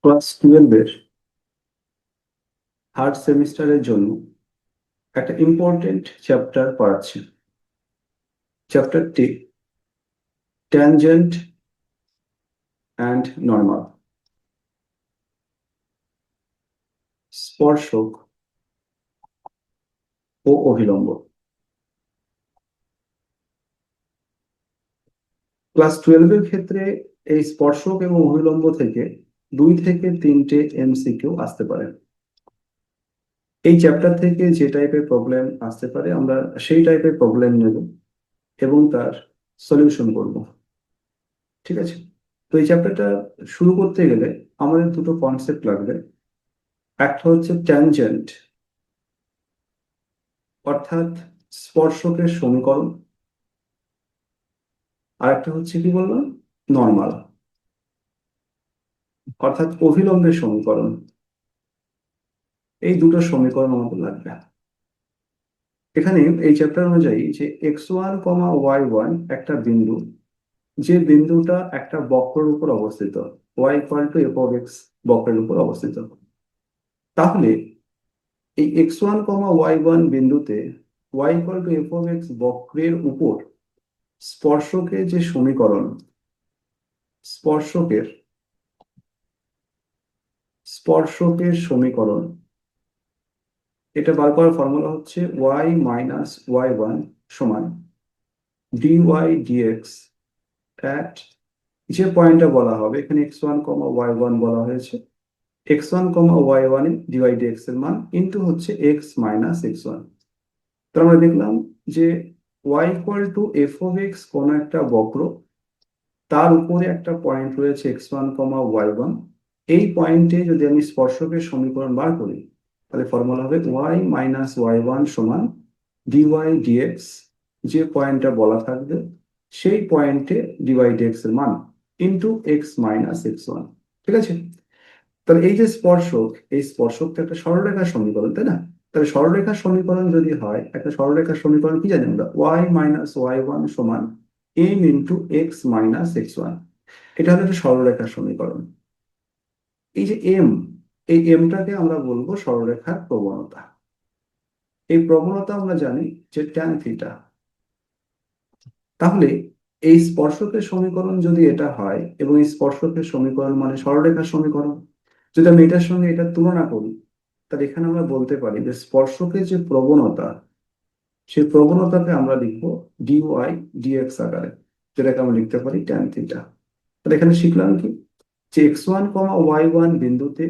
Class 12-এর third সেমিস্টারের জন্য একটা ইম্পর্টেন্ট চ্যাপ্টার পড়াচ্ছি। চ্যাপ্টারটি ট্যানজেন্ট অ্যান্ড নর্মাল, স্পর্শক ও অভিলম্ব। ক্লাস 12-এর ক্ষেত্রে এই স্পর্শক এবং অভিলম্ব থেকে 2 থেকে 3টে এমসিকিউ আসতে পারে। এই চ্যাপ্টার থেকে যে টাইপের প্রবলেম আসতে পারে আমরা সেই টাইপের প্রবলেম নেব এবং তার সলিউশন করব। ঠিক আছে? তো এই চ্যাপ্টারটা শুরু করতে গেলে আমাদের দুটো কনসেপ্ট লাগবে। একটা হচ্ছে ট্যানজেন্ট, অর্থাৎ স্পর্শকের সমীকরণ, আর একটা হচ্ছে কি বললাম, নর্মাল, অর্থাৎ অভিলম্বের সমীকরণ। এই দুটো সমীকরণ আমাদের লাগবে। এখানে এই চ্যাপ্টার অনুযায়ী যে x1, y1 একটা বিন্দু, যে বিন্দুটা একটা বক্রের উপর অবস্থিত, y=f(x) বক্রের উপর অবস্থিত। তাহলে এই x1, y1 বিন্দুতে y=f(x) বক্রের উপর স্পর্শকের যে সমীকরণ, স্পর্শকের স্পর্শকের সমীকরণ, এটা বার করার ফর্মুলা হচ্ছে y-y1 সমান dy dx অ্যাট, যে পয়েন্টটা বলা হবে এখানে x1, y1 বলা হয়েছে, x1, y1 এ dy dx এর মান ইন্টু হচ্ছে x-x1। তো আমরা দেখলাম যে y=f(x) কোন একটা বক্র, তার উপরে একটা পয়েন্ট রয়েছে x1, y1। এই পয়েন্টে যদি আমি স্পর্শকের সমীকরণ বার করি তাহলে ফর্মুলা হবে y-y1 সমান dy dx, যে পয়েন্টটা বলা থাকবে সেই পয়েন্টে dy dx এর মান ইন্টু x-x1। ঠিক আছে? তাহলে এই যে স্পর্শক, এই স্পর্শকটা একটা সরলরেখার সমীকরণ, তাই না? তাহলে সরলরেখার সমীকরণ যদি হয়, একটা সরলরেখার সমীকরণ কি জানি আমরা, y-y1 সমান m ইন্টু x-x1। এটা হলো একটা সরলরেখার সমীকরণ। এই যে এম, এই এমটাকে আমরা বলবো সরলরেখার প্রবণতা। এই প্রবণতা আমরা জানি যে ট্যান থিটা। তাহলে এই স্পর্শকের সমীকরণ যদি এটা হয় এবং এই স্পর্শকের সমীকরণ মানে সরলরেখার সমীকরণ, যদি আমি এটার সঙ্গে এটা তুলনা করি তাহলে এখানে আমরা বলতে পারি যে স্পর্শকের যে প্রবণতা, সেই প্রবণতাকে আমরা লিখবো ডিওয়াই ডিএক্স আকারে, যেটাকে আমরা লিখতে পারি ট্যান থিটা। তাহলে এখানে শিখলাম কি, যে x1, y1 বিন্দুতে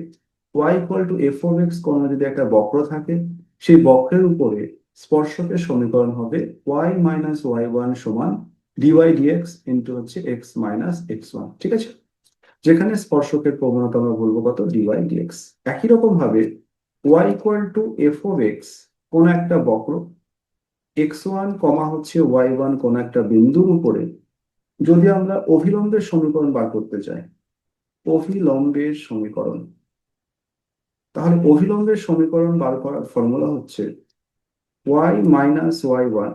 y=f(x) কোণ যদি একটা বক্র থাকে, সেই বক্রের উপরে স্পর্শকের সমীকরণ হবে y-y1 সমান dy dx ইন্টু হচ্ছে x-x1। ঠিক আছে? যেখানে স্পর্শকের প্রবণতা আমরা বলবো কত, dy dx। একই রকম ভাবে y=f(x) কোন একটা বক্র, x1, হচ্ছে y1 কোন একটা বিন্দুর উপরে যদি আমরা অভিলম্বের সমীকরণ বার করতে চাই, অভিলম্বের সমীকরণ, তাহলে অভিলম্বের সমীকরণ বার করার ফর্মুলা হচ্ছে y-y1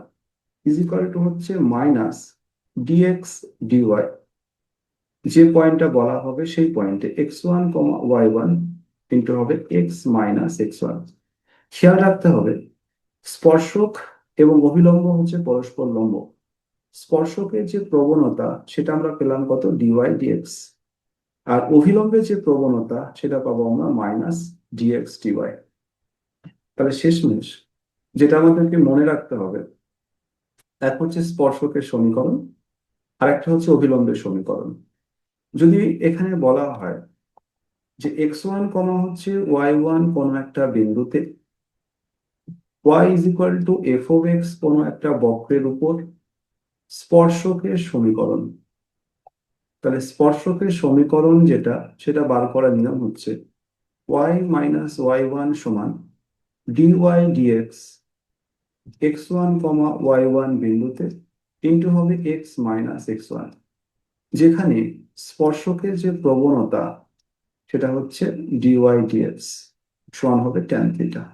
ইজ ইকুয়াল টু হচ্ছে মাইনাস dx dy, যে পয়েন্টটা বলা হবে সেই পয়েন্টে x1, y1 ইন্টু হবে x-x1। খেয়াল রাখতে হবে স্পর্শক এবং অভিলম্ব হচ্ছে পরস্পর লম্ব। স্পর্শকের যে প্রবণতা সেটা আমরা পেলাম কত, dy dx, আর অভিলম্বের যে প্রবণতা সেটা পাবো আমরা মাইনাস dx dy। তাহলে শেষমেশ যেটা আমাদেরকে মনে রাখতে হবে, এক হচ্ছে স্পর্শকের সমীকরণ, আর একটা হচ্ছে অভিলম্বের সমীকরণ। যদি এখানে বলা হয় যে x1, হচ্ছে y1 কোন একটা বিন্দুতে y=f(x) কোন একটা বক্রের উপর স্পর্শকের সমীকরণ, তাহলে স্পর্শকের সমীকরণ যেটা, সেটা বার করার নিয়ম হচ্ছে y-y1 সমান dy dx x1, y1 বিন্দুতে ইন্টু হবে x-x1, যেখানে স্পর্শকের যে প্রবণতা সেটা হচ্ছে dy dx সমান হবে tan থিটা।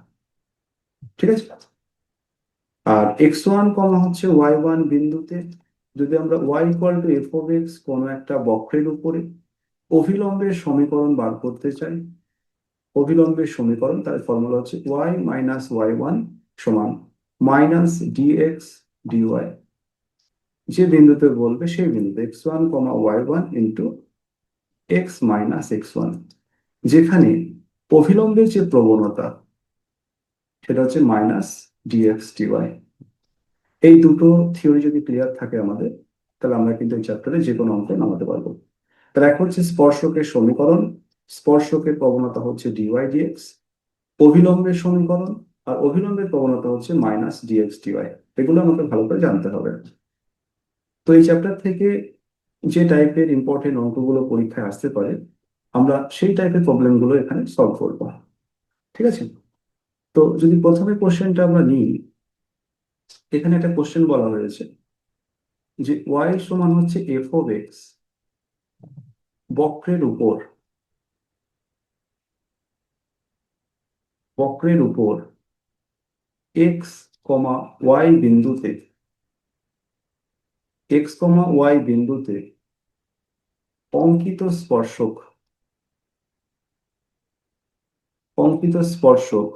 ঠিক আছে? আর x1, হচ্ছে y1 বিন্দুতে যদি আমরা y=f(x) কোনো একটা বক্রের উপরে অভিলম্বের সমীকরণ বার করতে চাই, অভিলম্বের সমীকরণ, তার ফর্মুলা হচ্ছে ওয়াই মাইনাস ওয়াই ওয়ান সমান মাইনাস ডিএক্স ডিওয়াই। যে বিন্দুতে বলবে সেই বিন্দুতে X one comma Y one into X minus X one, যেখানে অভিলম্বের যে প্রবণতা সেটা হচ্ছে মাইনাস ডিএক্স ডিওয়াই। এই দুটো থিওরি যদি ক্লিয়ার থাকে আমাদের, তাহলে আমরা কিন্তু এই চ্যাপ্টারে যে কোনো অঙ্ক নামাতে পারবো। তাহলে এক হচ্ছে স্পর্শকের সমীকরণ, স্পর্শকের প্রবণতা হচ্ছে ডিওয়াই ডিএক্স, অভিলম্বের সমীকরণ আর অভিলম্বের প্রবণতা হচ্ছে মাইনাস ডিএক্স ডিওয়াই। এগুলো আমাকে ভালো করে জানতে হবে। তো এই চ্যাপ্টার থেকে যে টাইপের ইম্পর্টেন্ট অঙ্কগুলো পরীক্ষায় আসতে পারে, আমরা সেই টাইপের প্রবলেমগুলো এখানে সলভ করবো। ঠিক আছে? তো যদি প্রথমে কোশ্চেনটা আমরা নিই, এখানে একটা কোশ্চেন বলা হয়েছে যে ওয়াই সমান হচ্ছে এফ অফ এক্স বক্রের উপর, বক্রের উপর এক্স কমা ওয়াই বিন্দুতে, এক্স কমা ওয়াই বিন্দুতে অঙ্কিত স্পর্শক, অঙ্কিত স্পর্শক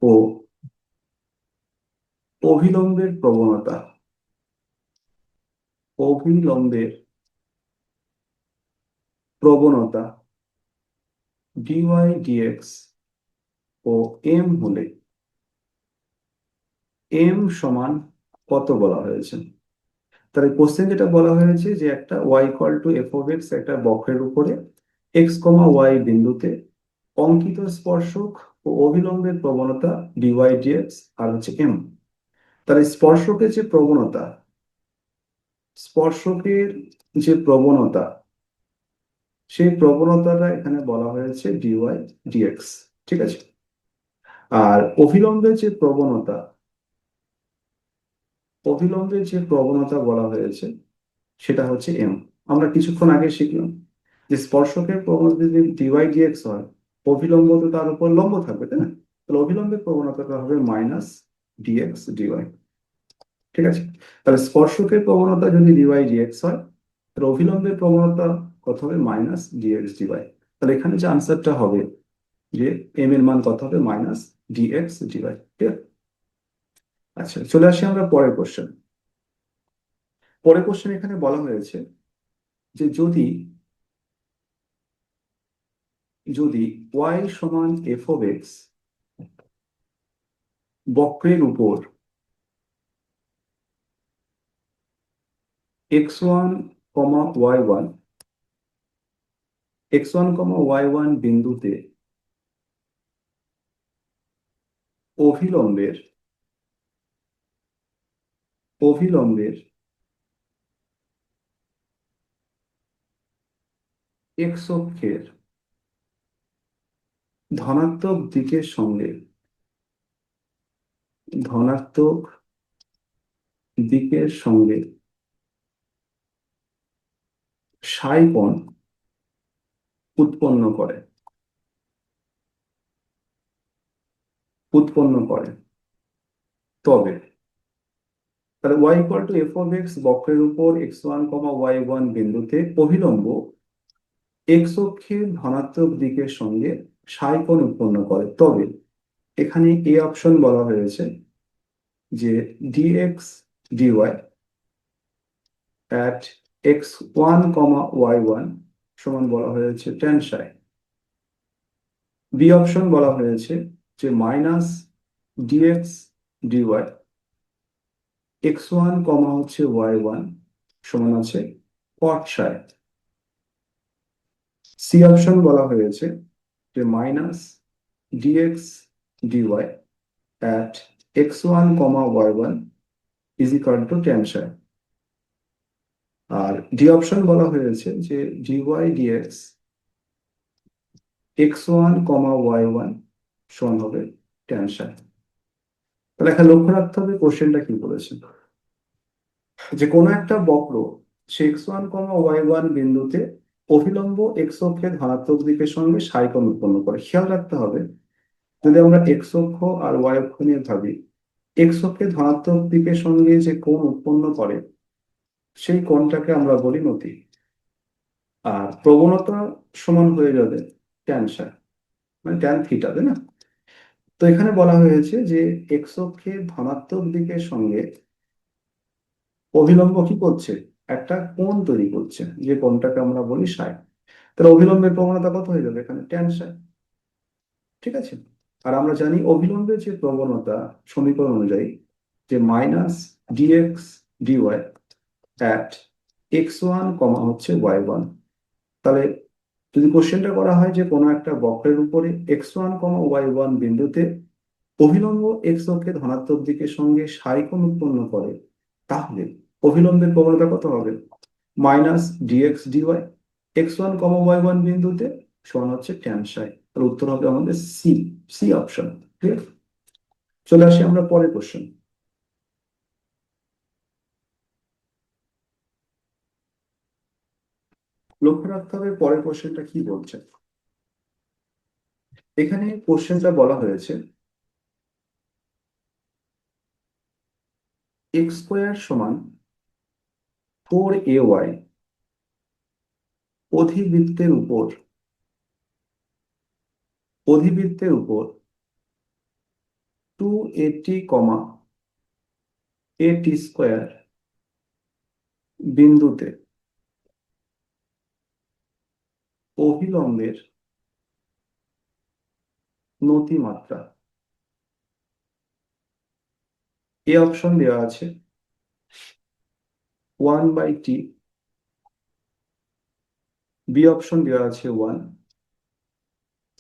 ও অভিলম্বের প্রবণতা, অভিলম্বের প্রবণতা ডিওয়াই ডিএক্স ও এম হলে এম সমান কত বলা হয়েছে। তাহলে কোশ্চেন যেটা বলা হয়েছে যে একটা Y equal to F of X একটা বক্রের উপরে এক্স কমা ওয়াই বিন্দুতে অঙ্কিত স্পর্শক ও অভিলম্বের প্রবণতা ডিওয়াই ডিএক্স আর হচ্ছে এম। তাহলে স্পর্শকের যে প্রবণতা, স্পর্শকের যে প্রবণতা, সেই প্রবণতাটা এখানে বলা হয়েছে ডিওয়াই ডিএক্স। ঠিক আছে? আর অভিলম্বের যে প্রবণতা, অভিলম্বের যে প্রবণতা বলা হয়েছে সেটা হচ্ছে এম। আমরা কিছুক্ষণ আগে শিখলাম যে স্পর্শকের প্রবণতা যদি ডিওয়াই ডিএক্স হয়, অভিলম্ব তো তার উপর লম্ব থাকবে, তাই না? তাহলে অভিলম্বের প্রবণতাটা হবে মাইনাস ডিএক্স ডিওয়াই। ঠিক আছে? তাহলে স্পর্শকের প্রবণতা যদি ডিওয়াই ডিএক্স হয়, তাহলে অভিলম্বের প্রবণতা কত হবে? Minus dx dy. তাহলে এখানে যে আনসারটা হবে যে এম এর মান কত হবে? Minus dx dy. ঠিক আছে? আচ্ছা, চলে আসি আমরা পরের কোশ্চেন। পরের কোশ্চেন এখানে বলা হয়েছে যে যদি, যদি ওয়াই সমান এফ অফ এক্স বক্রের উপর X one comma Y one, X one comma Y one বিন্দুতে অভিলম্বের, অভিলম্বের এক্স অক্ষের ধনাত্মক দিকের সঙ্গে, ধনাত্মক দিকের সঙ্গে সাই কোণ উৎপন্ন করে, উৎপন্ন করে, তবে তাহলে Y equal to F of X বক্রের উপর X one comma Y one বিন্দুতে অভিলম্ব এক্স অক্ষের ধনাত্মক দিকের সঙ্গে সাই কোণ উৎপন্ন করে, তবে এখানে এ অপশন বলা হয়েছে যে dx dy at X one comma Y one সমান বলা হয়েছে ট্যান সাই। বি অপশন বলা হয়েছে যে minus dx dy X one comma হচ্ছে ওয়াই ওয়ান সমান আছে কট সাই। সি অপশন বলা হয়েছে যে minus dx dy at X one comma Y one is equal to tan psi. আর ডি অপশন বলা হয়েছে যে dy dx X one comma Y one সমান হবে ট্যান সাই। তাহলে এখানে লক্ষ্য রাখতে হবে কোশ্চেনটা কি বলেছে, যে কোনো একটা বক্র সে X one comma Y one বিন্দুতে অভিলম্ব এক্স অক্ষের ধনাত্মক দিকের সঙ্গে সাই কোণ উৎপন্ন করে। খেয়াল রাখতে হবে, যদি আমরা এক্স অক্ষ আর ওয়াই অক্ষ নিয়ে ভাবি, এক্স অক্ষের ধনাত্মক দিকের সঙ্গে যে কোণ উৎপন্ন করে সেই কোণটাকে আমরা বলি নতি। আর প্রবণতা সমান হয়ে যাবে ট্যান সাই, মানে ট্যান থিটা, তাই না? তো এখানে বলা হয়েছে যে এক্স অক্ষের ধনাত্মক দিকের সঙ্গে অভিলম্ব কি করছে, একটা কোণ তৈরি করছে, যে কোণটাকে আমরা বলি সাই। তাহলে অভিলম্বের প্রবণতা কত হয়ে যাবে এখানে, ট্যান সাই। ঠিক আছে। আর আমরা জানি অভিলম্বের যে প্রবণতা সমীকরণ অনুযায়ী, যে minus dx dy at x1 comma হচ্ছে y1। তাহলে যদি কোশ্চেনটা করা হয় যে কোনো একটা বক্রের উপরে x1 কমা y1 বিন্দুতে অভিলম্ব এক্স অক্ষে ধনাত্মক দিকের সঙ্গে সাই কোণ উৎপন্ন করে, তাহলে অভিলম্বের প্রবণতা কত হবে, মাইনাস ডিএক্স ডিওয়াই x1 কমা y1 বিন্দুতে সমান হচ্ছে ট্যান সাই। তার উত্তর হবে আমাদের সি, সি অপশন। ক্লিয়ার? চলে আসি আমরা পরের কোশ্চেন। লক্ষ্য রাখতে হবে পরের কোশ্চেনটা কি বলছে। এখানে কোশ্চেনটা বলা হয়েছে এক্স স্কোয়ার সমান 4ay অধিবৃত্তের উপর, অধিবৃত্তের উপর 280 কমা a² বিন্দুতে অভিলম্বের নতিমাত্রা। এ অপশন দেওয়া আছে 1/t, বি অপশন দেওয়া আছে 1,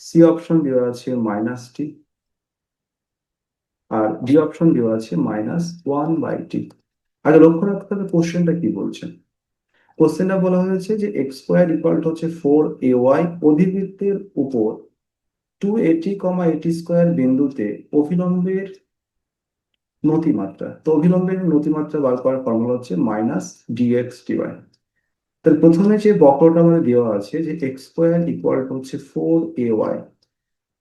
সি অপশন দেওয়া আছে -t, আর ডি অপশন দেওয়া আছে -1/t। আগে লক্ষ্য রাখতে হবে কোশ্চেনটা কি বলছে। কোশ্চেনটা বলা হয়েছে যে এক্স স্কোয়ার ইকুয়াল টু হচ্ছে 4ay অধিবৃত্তের উপর 280 কমা 80² বিন্দুতে অভিলম্বের নতিমাত্রা। তো অভিলম্বের নতিমাত্রা বার করার ফর্মুলা হচ্ছে -dx dy। তাহলে প্রথমে যে বক্রটা আমাদের দেওয়া আছে যে এক্স স্কোয়ার ইকুয়াল টু হচ্ছে 4ay,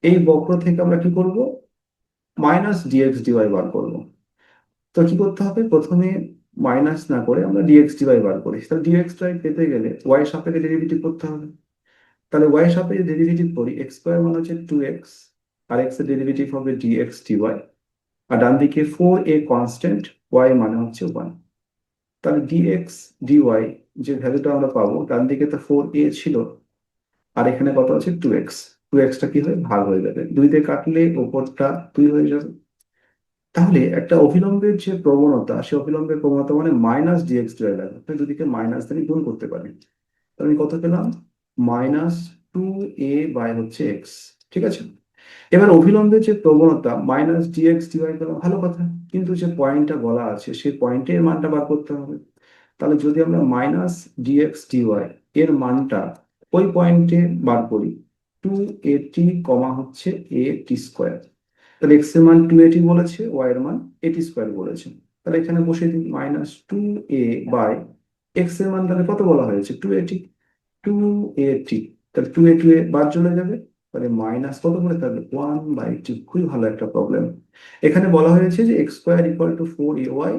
এই বক্র থেকে আমরা কি করব, -dx dy বার করব। তো কি করতে হবে, প্রথমে মাইনাস না করে আমরা ডিএক্স ডিওয়াই বার করি। তাহলে ডিএক্স ডিওয়াই পেতে গেলে ওয়াই সাপেক্ষে ডেরিভেটিভ করতে হবে। তাহলে ওয়াই সাপেক্ষে ডেরিভেটিভ করি, এক্স স্কোয়ার মানে হচ্ছে 2x, আর এক্স এর ডেরিভেটিভ হবে ডিএক্স ডিওয়াই, আর ডান দিকে 4a কনস্ট্যান্ট, ওয়াই মানে হচ্ছে 1। তাহলে ডিএক্স ডিওয়াই যে ভ্যালুটা আমরা পাবো, ডান দিকে তো 4a ছিল, আর এখানে কত আছে 2x। 2xটা কি হয়, ভাগ হয়ে যাবে, 2 দিয়ে কাটলে উপরটা 2 হয়ে যাবে। তাহলে একটা অভিলম্বের যে প্রবণতা, সে অভিলম্বের প্রবণতা মানে -dx ডিওয়াই লাগবে, আপনি দুদিকে মাইনাস দিয়ে গুণ করতে পারেন। তাহলে আমি কত পেলাম, -2a হচ্ছে x। ঠিক আছে। এবার অভিলম্বের যে প্রবণতা -dx ডিওয়াই পেলাম, ভালো কথা, কিন্তু যে পয়েন্টটা বলা আছে সেই পয়েন্টের মানটা বার করতে হবে। তাহলে যদি আমরা -dx ডিওয়াই এর মানটা ওই পয়েন্টে বার করি, 280 কমা হচ্ছে a² তাহলে এক্স এর মান 280 বলেছে, ওয়াই এর মান 80² বলেছে। তাহলে এখানে বসে দিন -2a এক্স এর মান তাহলে কত বলা হয়েছে, 280। 280, তাহলে 280 বাদ চলে যাবে, তাহলে মাইনাস কত করে থাকবে, 1/2। খুবই ভালো একটা প্রবলেম। এখানে বলা হয়েছে যে x square equal to 4ay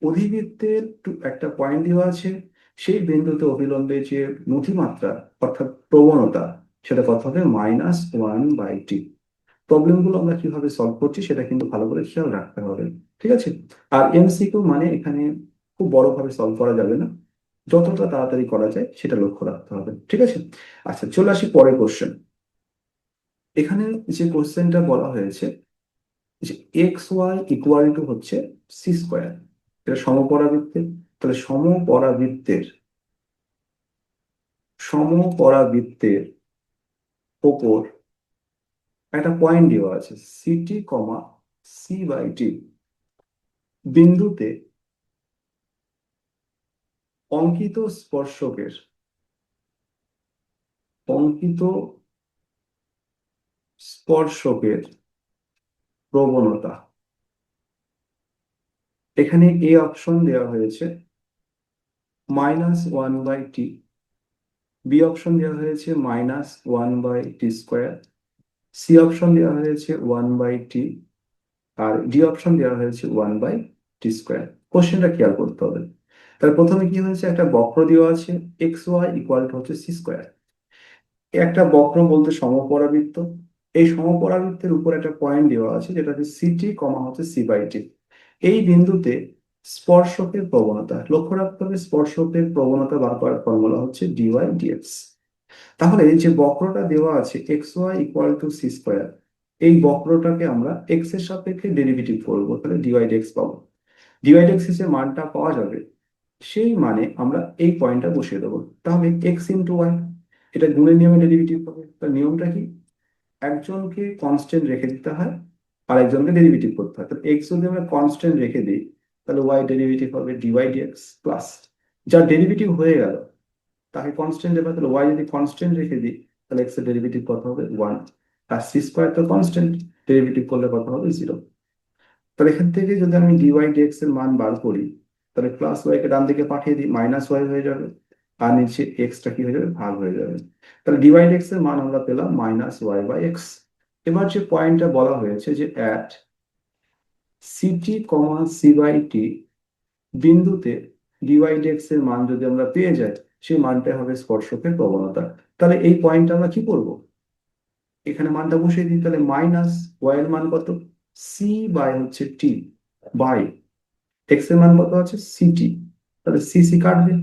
অধিবৃত্তের একটা পয়েন্ট দেওয়া আছে, সেই বিন্দুতে অভিলম্বের যে নতিমাত্রা অর্থাৎ প্রবণতা, সেটা কত হবে, -1/t। প্রবলেমগুলো আমরা কিভাবে সলভ করছি সেটা কিন্তু ভালো করে খেয়াল রাখতে হবে। ঠিক আছে। আর এমসিকিউ মানে এখানে খুব বড়ভাবে সলভ করা যাবে না, যতটা তাড়াতাড়ি করা যায় সেটা লক্ষ্য রাখতে হবে। ঠিক আছে। আচ্ছা, চলে আসি পরের কোশ্চেন। এখানে যে কোশ্চেনটা বলা হয়েছে যে এক্স ওয়াই ইকুয়াল টু হচ্ছে c², এটা সমপরাবৃত্তের। তাহলে সমপরাবৃত্তের ওপর একটা পয়েন্ট দেওয়া আছে সিটি কমা c/t বিন্দুতে অঙ্কিত স্পর্শকের, অঙ্কিত স্পর্শকের প্রবণতা। এখানে এ অপশন দেওয়া হয়েছে -1/t, বি অপশন দেওয়া হয়েছে -1/t², সি অপশন দেওয়া হয়েছে 1/t, আর ডি অপশন দেওয়া হয়েছে 1/t²। কোশ্চেনটা খেয়াল করতে হবে। তাহলে প্রথমে কি হয়েছে, একটা বক্র দেওয়া আছে এক্স ওয়াই ইকুয়াল টু হচ্ছে সি স্কোয়ার। একটা বক্র বলতে সমপরাবৃত্ত, এই সমপরাবৃত্তের উপর একটা পয়েন্ট দেওয়া আছে যেটা হচ্ছে সিটি কমা হচ্ছে সি বাই টি। এই বিন্দুতে স্পর্শকের প্রবণতা লক্ষ্য রাখতে হবে, স্পর্শকের প্রবণতা বার করার ফর্মুলা হচ্ছে ডিওয়াই ডিএক্স। তাহলে এই যে বক্রটা দেওয়া আছে X Y equal to C square, এই বক্রটাকে আমরা এক্স এর সাপেক্ষে ডেরিভেটিভ করবো, তাহলে ডিওয়াই ডিএক্স পাবো। ডিওয়াই ডিএক্স যে মানটা পাওয়া যাবে সেই মানে আমরা এই পয়েন্টটা বসিয়ে দেবো, তাহলে এক্স ইন্টু ওয়াই, এটা গুণের নিয়মে ডেরিভেটিভ হবে। তার নিয়মটা কি, একজনকে কনস্ট্যান্ট রেখে দিতে হয় আর একজনকে ডেরিভেটিভ করতে হয়। তাহলে এক্স যদি আমরা কনস্ট্যান্ট রেখে দিই তাহলে ওয়াই ডেরিভেটিভ হবে ডিওয়াই ডিএক্স প্লাস, যার ডেরিভেটিভ হয়ে গেল তাকে কনস্ট্যান্ট দেবে, তাহলে ওয়াই যদি কনস্ট্যান্ট রেখে দিই তাহলে এক্স এর ডেরিভেটিভ কত হবে ওয়ান, আর সি স্কোয়ার তো কনস্ট্যান্ট, ডেরিভেটিভ করলে কত হবে জিরো। তাহলে এখান থেকে যদি আমি ডিওয়াই ডিএক্স এর মান বার করি তাহলে প্লাস ওয়াই কে ডান দিকে পাঠিয়ে দিই, মাইনাস ওয়াই হয়ে যাবে, আর নিচে এক্সটা কি হয়ে যাবে ভাগ হয়ে যাবে। তাহলে ডিওয়াই ডিএক্স এর মান আমরা পেলাম মাইনাস ওয়াই বাই এক্স। এবার যে পয়েন্টটা বলা হয়েছে যে at CT comma C by T বিন্দুতে ডিওয়াই ডিএক্স এর মান যদি আমরা পেয়ে যাই সেই মানটা হবে স্পর্শকের প্রবণতা। তাহলে এই পয়েন্টটা আমরা কি করব, এখানে মানটা বসিয়ে দিই, তাহলে মাইনাস ওয়াই এর মান কত সি বাই হচ্ছে টি বাই এক্স এর মান কত আছে সিটি, তাহলে সি সি কাটবে,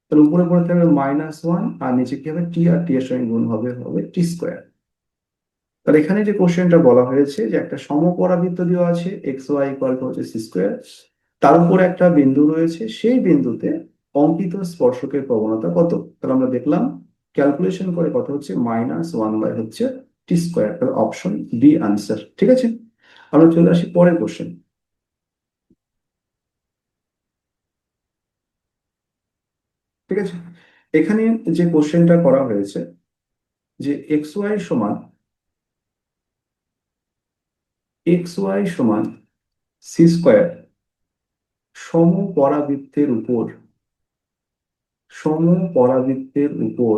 তাহলে উপরে পড়ে থাকবে মাইনাস ওয়ান আর নিচে কি হবে টি, আর টি এর সঙ্গে গুণ হবে হবে টি স্কোয়ার। তাহলে এখানে যে কোশ্চেনটা বলা হয়েছে যে একটা সমপরাবৃত্ত দেওয়া আছে এক্স ওয়াই ইকুয়াল টু হচ্ছে সি স্কোয়ার, তার উপর একটা বিন্দু রয়েছে, সেই বিন্দুতে অঙ্কিত স্পর্শকের প্রবণতা কত। তাহলে আমরা দেখলাম ক্যালকুলেশন করে কত হচ্ছে মাইনাস ওয়ান বাই হচ্ছে টি স্কোয়ার, তাহলে অপশন বি আনসার। ঠিক আছে, আমরা চলে আসি পরের কোশ্চেন। ঠিক আছে, এখানে যে কোশ্চেনটা করা হয়েছে যে এক্স ওয়াই সমান সি স্কোয়ার সমপরাবৃত্তের উপর সমপরাবৃত্তের উপর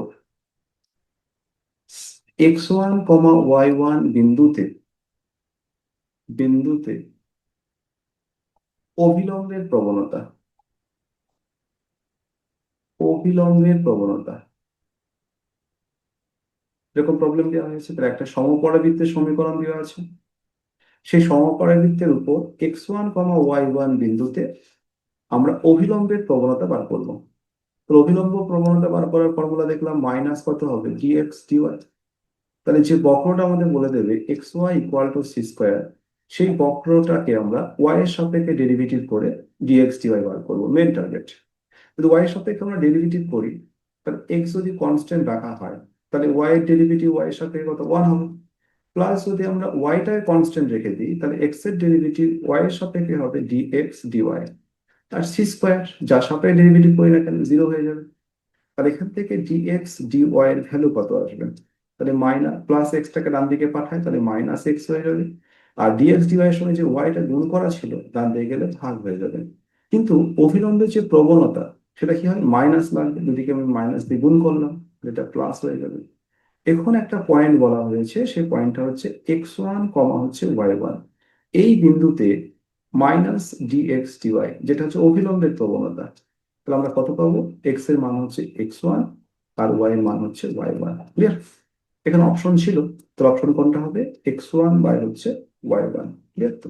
X one comma Y one বিন্দুতে বিন্দুতে অভিলম্বের প্রবণতা অভিলম্বের প্রবণতা এরকম প্রবলেম দেওয়া হয়েছে। তাহলে একটা সমপরাবৃত্তের সমীকরণ দেওয়া আছে, সেই সমপরাবৃত্তের উপর X one comma Y one বিন্দুতে আমরা অভিলম্বের প্রবণতা বার করবো। তো অভিলম্ব প্রবণতা বার করার ফর্মুলা দেখলাম মাইনাস কত হবে ডিএক্স ডিওয়াই। তাহলে যে বক্রটা আমাদের বলে দেবে X Y equal to C square, সেই বক্রটাকে আমরা ওয়াই এর সাপেক্ষে ডেরিভেটিভ করে ডিএক্স ডিওয়াই বার করবো, মেন টার্গেট। যদি ওয়াই এর সাপেক্ষে আমরা ডেরিভেটিভ করি তাহলে এক্স যদি কনস্ট্যান্ট রাখা হয় তাহলে ওয়াই এর ডেরিভেটিভ ওয়াই এর সাপেক্ষে কত ওয়ান হবে, প্লাস যদি আমরা ওয়াইটাকে কনস্ট্যান্ট রেখে দিই তাহলে এক্স এর ডেরিভেটিভ ওয়াই এর সাপেক্ষে হবে ডিএক্স ডিওয়াই, আর সি স্কোয়ার যার সাপেক্ষে ডেরিভেটিভ করি না কেন জিরো হয়ে যাবে। আর এখান থেকে ডিএক্স ডিওয়াই এর ভ্যালু কত আসবে, তাহলে মাইনাস প্লাস এক্সটাকে ডান দিকে পাঠায় তাহলে মাইনাস এক্স হয়ে যাবে, আর ডিএক্স ডিওয়াই এর সঙ্গে যে ওয়াইটা গুণ করা ছিল ডান দিকে গেলে ভাগ হয়ে যাবে। কিন্তু অভিলম্বের যে প্রবণতা সেটা কি হয় মাইনাস লাগবে, দুদিকে আমি মাইনাস দিয়ে গুণ করলাম যেটা প্লাস হয়ে যাবে। এখন একটা পয়েন্ট বলা হয়েছে, সেই পয়েন্টটা হচ্ছে এক্স ওয়ান কমা হচ্ছে ওয়াই ওয়ান, এই বিন্দুতে মাইনাস ডিএক্স ডিওয়াই যেটা হচ্ছে অভিলম্বের প্রবণতা। তাহলে আমরা কত পাবো, এক্স এর মান হচ্ছে এক্স ওয়ান আর ওয়াই এর মান হচ্ছে ওয়াই ওয়ান। ক্লিয়ার, এখানে অপশন ছিল, তো অপশন কোনটা হবে এক্স ওয়ান বাই হচ্ছে ওয়াই ওয়ান। ক্লিয়ার তো।